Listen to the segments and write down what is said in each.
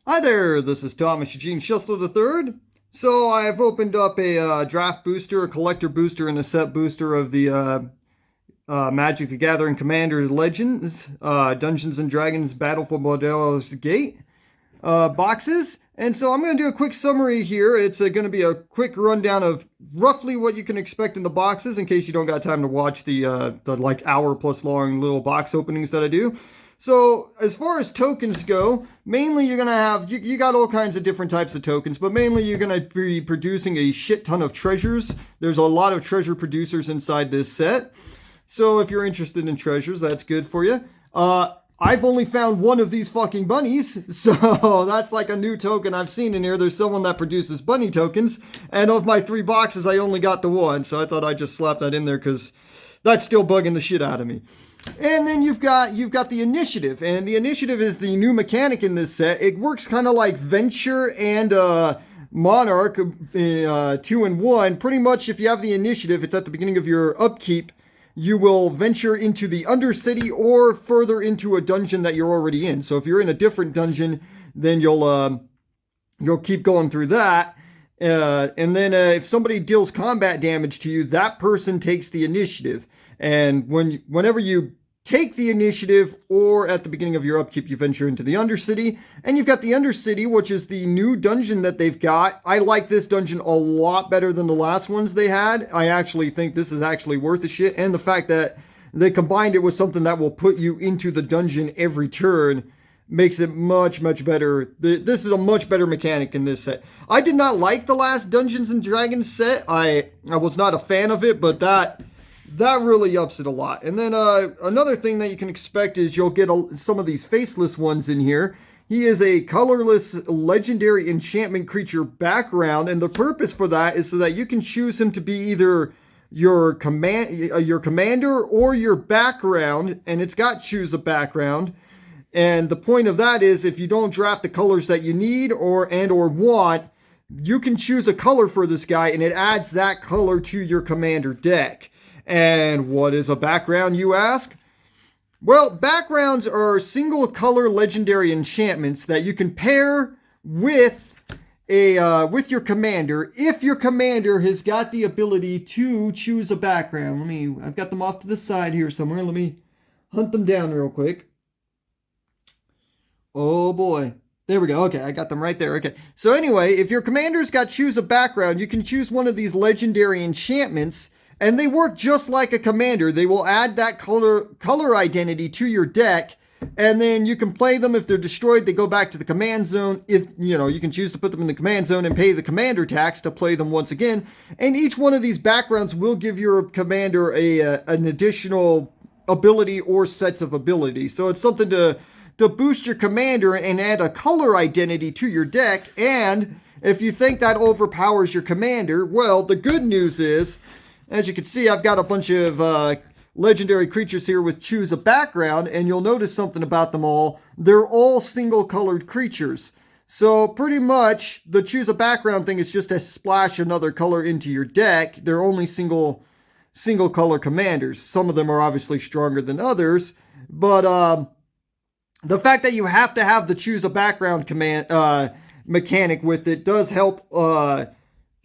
Hi there, this is Thomas Eugene Schussler III. So I've opened up a draft booster, a collector booster, and a set booster of the Magic the Gathering Commander Legends, Dungeons and Dragons Battle for Baldur's Gate boxes. And so I'm going to do a quick summary here. It's going to be a quick rundown of roughly what you can expect in the boxes in case you don't got time to watch the like hour plus long little box openings that I do. So as far as tokens go, mainly you're going to have, you got all kinds of different types of tokens, but mainly you're going to be producing a shit ton of treasures. There's a lot of treasure producers inside this set. So if you're interested in treasures, that's good for you. I've only found one of these fucking bunnies, so that's like a new token I've seen in here. There's someone that produces bunny tokens, and of my 3 boxes, I only got the one, so I thought I'd just slap that in there because that's still bugging the shit out of me. And then you've got the initiative, and the initiative is the new mechanic in this set. It works kind of like Venture and Monarch 2 in 1. Pretty much if you have the initiative, it's at the beginning of your upkeep. You will venture into the Undercity or further into a dungeon that you're already in. So if you're in a different dungeon, then you'll keep going through that. And then if somebody deals combat damage to you, that person takes the initiative. And whenever you take the initiative or at the beginning of your upkeep, you venture into the Undercity. And you've got the Undercity, which is the new dungeon that they've got. I like this dungeon a lot better than the last ones they had. I actually think this is actually worth the shit. And the fact that they combined it with something that will put you into the dungeon every turn makes it much, much better. This is a much better mechanic in this set. I did not like the last Dungeons and Dragons set. I was not a fan of it, but that really ups it a lot. And then another thing that you can expect is you'll get some of these faceless ones in here. He is a colorless legendary enchantment creature background, and the purpose for that is so that you can choose him to be either your commander or your background, and it's got choose a background. And the point of that is if you don't draft the colors that you need or want, you can choose a color for this guy, and it adds that color to your commander deck. And what is a background, you ask? Well, backgrounds are single color legendary enchantments that you can pair with your commander if your commander has got the ability to choose a background. I've got them off to the side here somewhere. Let me hunt them down real quick. Oh boy. There we go. Okay, I got them right there. Okay. So anyway, if your commander's got choose a background, you can choose one of these legendary enchantments. And they work just like a commander. They will add that color identity to your deck, and then you can play them. If they're destroyed, they go back to the command zone. If you can choose to put them in the command zone and pay the commander tax to play them once again. And each one of these backgrounds will give your commander an additional ability or sets of abilities. So it's something to boost your commander and add a color identity to your deck. And if you think that overpowers your commander, well, the good news is, as you can see, I've got a bunch of legendary creatures here with choose a background, and you'll notice something about them all. They're all single colored creatures. So pretty much the choose a background thing is just to splash another color into your deck. They're only single color commanders. Some of them are obviously stronger than others, but the fact that you have to have the choose a background mechanic with it does help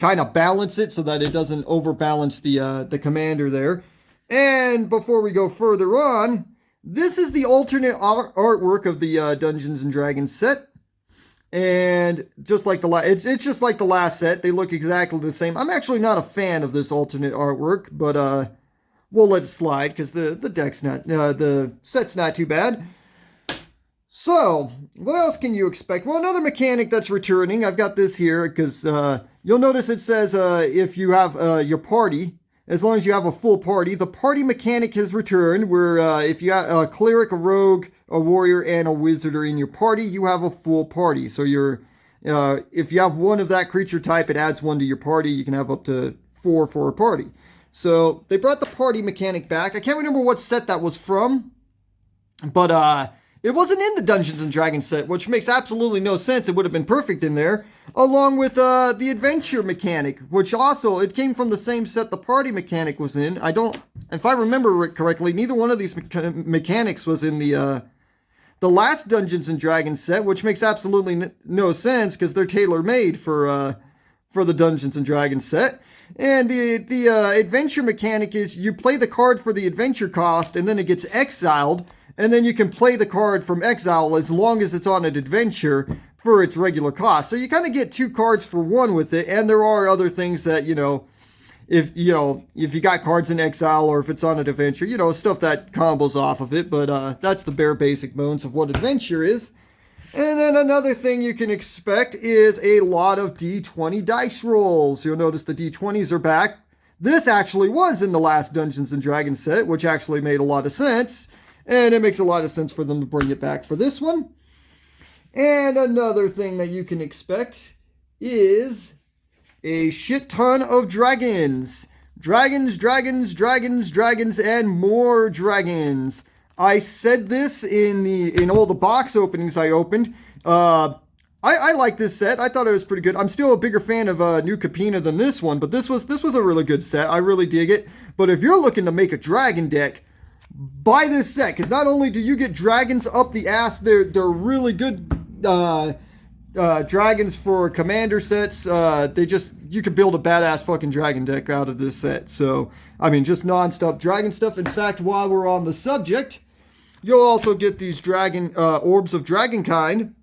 kind of balance it so that it doesn't overbalance the commander there. And before we go further on, this is the alternate artwork of the Dungeons and Dragons set. And just like it's just like the last set. They look exactly the same. I'm actually not a fan of this alternate artwork, but we'll let it slide because the set's not too bad. So, what else can you expect? Well, another mechanic that's returning. I've got this here because you'll notice it says if you have your party, as long as you have a full party, the party mechanic has returned where if you have a cleric, a rogue, a warrior, and a wizard are in your party, you have a full party. So if you have one of that creature type, it adds 1 to your party. You can have up to 4 for a party. So they brought the party mechanic back. I can't remember what set that was from, but it wasn't in the Dungeons and Dragons set, which makes absolutely no sense. It would have been perfect in there, along with the adventure mechanic, which also, it came from the same set the party mechanic was in. If I remember it correctly, neither one of these mechanics was in the the last Dungeons and Dragons set, which makes absolutely no sense because they're tailor-made for the Dungeons and Dragons set. And the adventure mechanic is you play the card for the adventure cost, and then it gets exiled, and then you can play the card from exile as long as it's on an adventure for its regular cost. So you kind of get 2 cards for 1 with it, and there are other things that, if you got cards in exile or if it's on an adventure, stuff that combos off of it, but that's the bare basic bones of what adventure is. And then another thing you can expect is a lot of D20 dice rolls. You'll notice the D20s are back. This actually was in the last Dungeons and Dragons set, which actually made a lot of sense. And it makes a lot of sense for them to bring it back for this one. And another thing that you can expect is a shit ton of dragons. Dragons, dragons, dragons, dragons, and more dragons. I said this in all the box openings I opened. I like this set. I thought it was pretty good. I'm still a bigger fan of New Capena than this one, but this was a really good set. I really dig it. But if you're looking to make a dragon deck, buy this set, because not only do you get dragons up the ass, they're really good dragons for commander sets. You could build a badass fucking dragon deck out of this set. So, I mean, just non-stop dragon stuff. In fact, while we're on the subject, you'll also get these dragon orbs of dragonkind.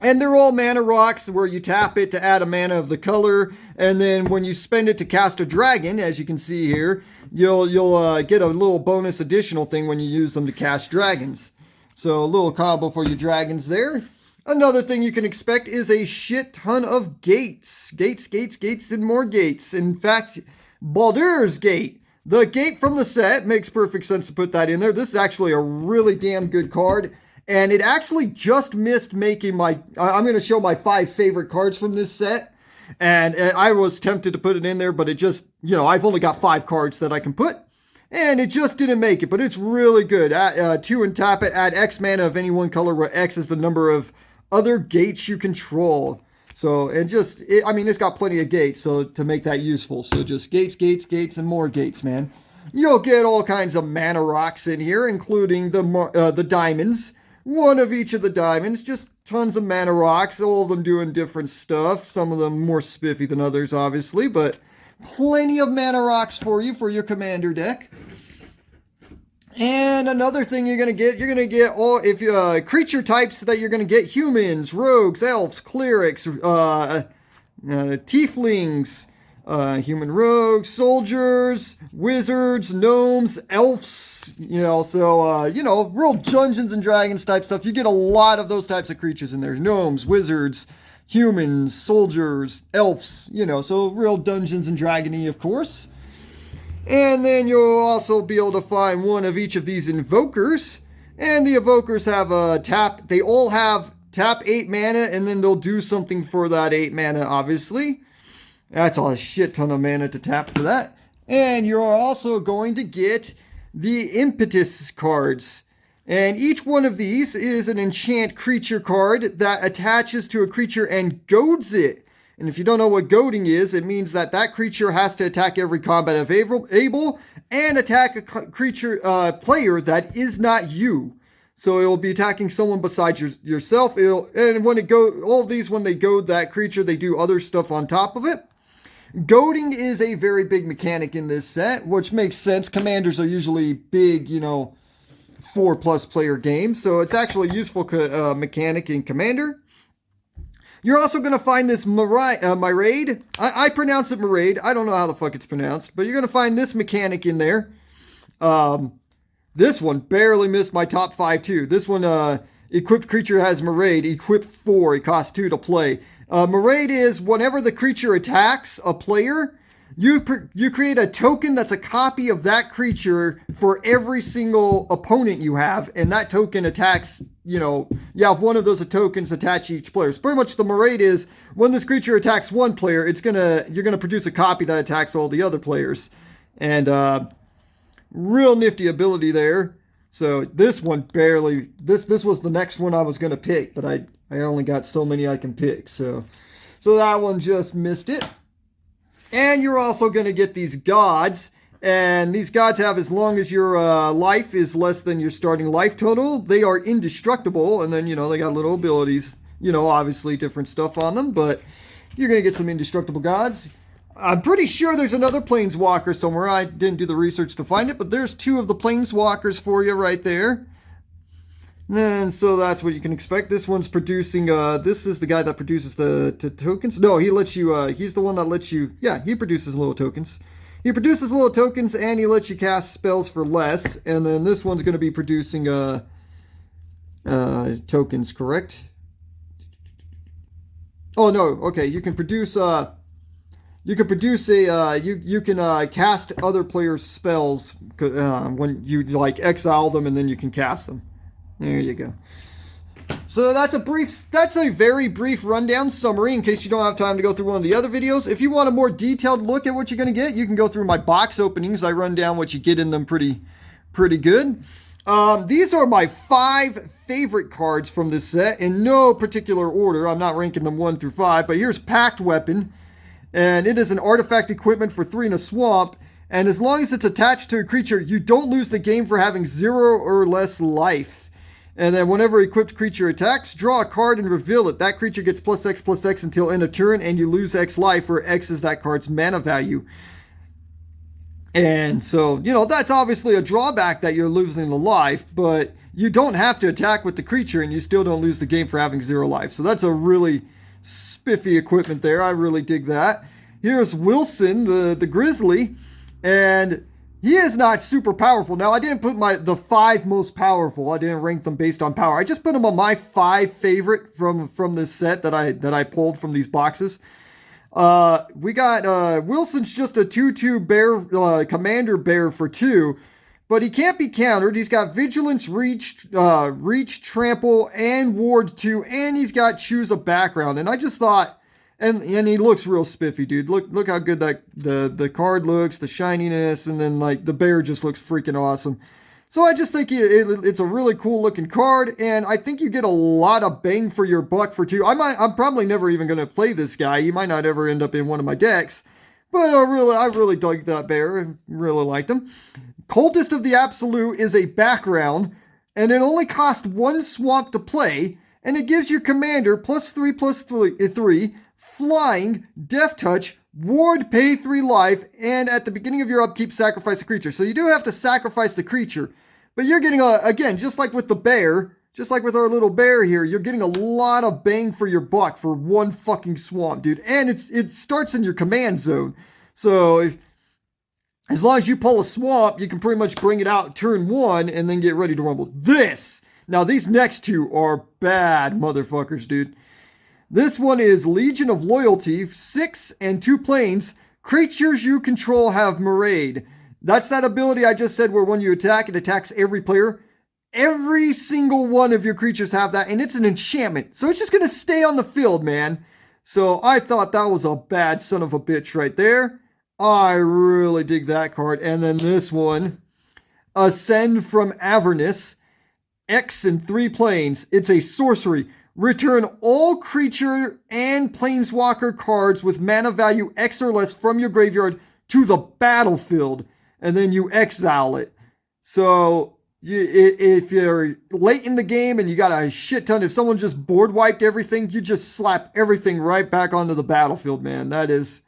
And they're all mana rocks where you tap it to add a mana of the color. And then when you spend it to cast a dragon, as you can see here, you'll get a little bonus additional thing when you use them to cast dragons. So a little combo for your dragons there. Another thing you can expect is a shit ton of gates. Gates, gates, gates, and more gates. In fact, Baldur's Gate. The gate from the set makes perfect sense to put that in there. This is actually a really damn good card. And it actually just missed making I'm going to show my 5 favorite cards from this set. And I was tempted to put it in there, but it just, I've only got 5 cards that I can put. And it just didn't make it, but it's really good. 2 and tap it, add X mana of any one color where X is the number of other gates you control. So, and it's got plenty of gates, so to make that useful. So just gates, gates, gates, and more gates, man. You'll get all kinds of mana rocks in here, including the diamonds. 1 of each of the diamonds, just tons of mana rocks, all of them doing different stuff. Some of them more spiffy than others, obviously, but plenty of mana rocks for you for your commander deck. And another thing you're going to get all, creature types that you're going to get: humans, rogues, elves, clerics, tieflings, human rogues, soldiers, wizards, gnomes, elves, real Dungeons and Dragons type stuff. You get a lot of those types of creatures in there: gnomes, wizards, humans, soldiers, elves, so real Dungeons and Dragony, of course. And then you'll also be able to find 1 of each of these invokers. And the invokers have a tap. They all have tap 8 mana, and then they'll do something for that 8 mana, obviously. That's a shit ton of mana to tap for that. And you're also going to get the impetus cards. And each one of these is an enchant creature card that attaches to a creature and goads it. And if you don't know what goading is, it means that creature has to attack every combat able and attack a creature player that is not you. So it will be attacking someone besides yourself. And when all of these, when they goad that creature, they do other stuff on top of it. Goading is a very big mechanic in this set, which makes sense. Commanders are usually big, 4+ player games. So it's actually a useful mechanic in Commander. You're also going to find this Miraid. I pronounce it Miraid. I don't know how the fuck it's pronounced, but you're going to find this mechanic in there. This one barely missed my top 5 too. This one, equipped creature has Miraid, equipped 4. It costs 2 to play. Miraid is whenever the creature attacks a player, you create a token that's a copy of that creature for every single opponent you have, and that token attacks, you have 1 of those tokens attached to each player. So pretty much the Miraid is when this creature attacks 1 player, you're gonna produce a copy that attacks all the other players. And real nifty ability there. So this one barely, this was the next one I was gonna pick, but I only got so many I can pick. So that one just missed it. And you're also going to get these gods. And these gods have, as long as your life is less than your starting life total, they are indestructible. And then, they got little abilities, obviously different stuff on them, but you're going to get some indestructible gods. I'm pretty sure there's another planeswalker somewhere. I didn't do the research to find it, but there's 2 of the planeswalkers for you right there. And so that's what you can expect. This one's producing, this is the guy that produces the tokens. No, he lets you, he's the one that lets you, yeah, he produces little tokens. He produces little tokens and he lets you cast spells for less. And then this one's going to be producing, tokens, correct? Oh, no, okay, you can produce, you can cast other players' spells when you, like, exile them and then you can cast them. There you go. So that's a very brief rundown summary in case you don't have time to go through one of the other videos. If you want a more detailed look at what you're going to get, you can go through my box openings. I run down what you get in them pretty good. These are my 5 favorite cards from this set in no particular order. I'm not ranking them 1 through 5, but here's Pact Weapon. And it is an artifact equipment for 3 in a swamp. And as long as it's attached to a creature, you don't lose the game for having 0 or less life. And then whenever equipped creature attacks, draw a card and reveal it. That creature gets +X/+X until end of turn, and you lose X life, where X is that card's mana value. And so, that's obviously a drawback that you're losing the life, but you don't have to attack with the creature, and you still don't lose the game for having 0 life. So that's a really spiffy equipment there. I really dig that. Here's Wilson, the Grizzly, and he is not super powerful. Now, I didn't put the 5 most powerful. I didn't rank them based on power. I just put them on my 5 favorite from this set that I pulled from these boxes. We got Wilson's just a 2/2 bear, commander bear for 2, but he can't be countered. He's got Vigilance, Reach, Trample, and Ward 2, and he's got Choose a Background. And I just thought, and he looks real spiffy, dude. Look how good that the card looks, the shininess, and then like the bear just looks freaking awesome. So I just think it's a really cool looking card, and I think you get a lot of bang for your buck for 2. I'm probably never even going to play this guy. He might not ever end up in one of my decks, but I really dug that bear and really liked him. Cultist of the Absolute is a background, and it only costs 1 swamp to play, and it gives your commander +3/+3, flying, death touch, ward, pay 3 life, and at the beginning of your upkeep, sacrifice a creature. So you do have to sacrifice the creature, but you're getting, again, just like with the bear, just like with our little bear here, you're getting a lot of bang for your buck for 1 fucking swamp, dude. And it starts in your command zone. So as long as you pull a swamp, you can pretty much bring it out turn 1 and then get ready to rumble. Now these next 2 are bad motherfuckers, dude. This one is Legion of Loyalty, 6 and 2 planes. Creatures you control have Marade. That's that ability I just said where when you attack, it attacks every player. Every single one of your creatures have that, and it's an enchantment. So it's just going to stay on the field, man. So I thought that was a bad son of a bitch right there. I really dig that card. And then this one, Ascend from Avernus, X and 3 planes. It's a sorcery. Return all creature and planeswalker cards with mana value X or less from your graveyard to the battlefield, and then you exile it. So if you're late in the game and you got a shit ton, if someone just board wiped everything, you just slap everything right back onto the battlefield, man. That is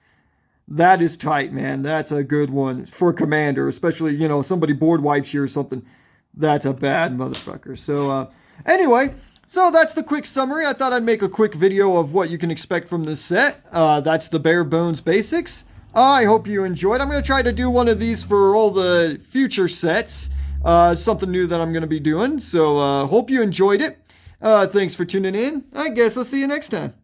tight, man. That's a good one for commander, especially, somebody board wipes you or something. That's a bad motherfucker. So anyway, so that's the quick summary. I thought I'd make a quick video of what you can expect from this set. That's the bare bones basics. I hope you enjoyed. I'm going to try to do one of these for all the future sets. Something new that I'm going to be doing. So hope you enjoyed it. Thanks for tuning in. I guess I'll see you next time.